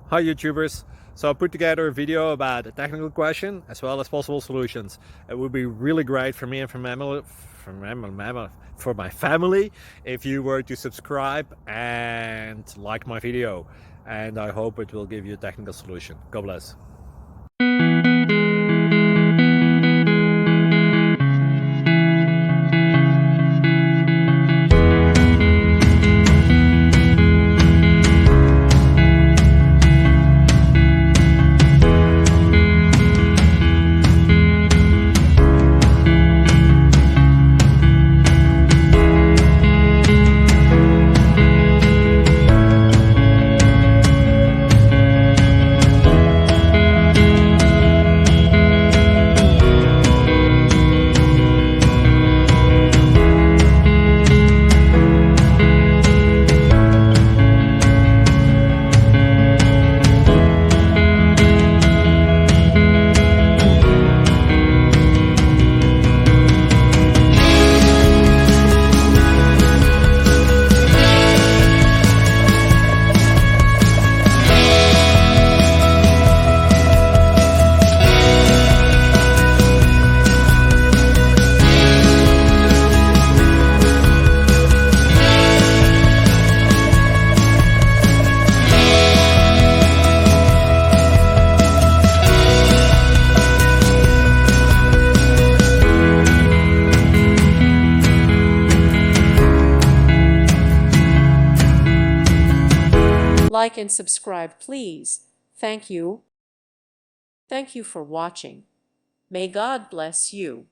Hi YouTubers! So I put together a video about a technical question as well as possible solutions. It would be really great for me and for my family if you were to subscribe and like my video, and I hope it will give you a technical solution. God bless. Like and subscribe, please. Thank you. Thank you for watching. May God bless you.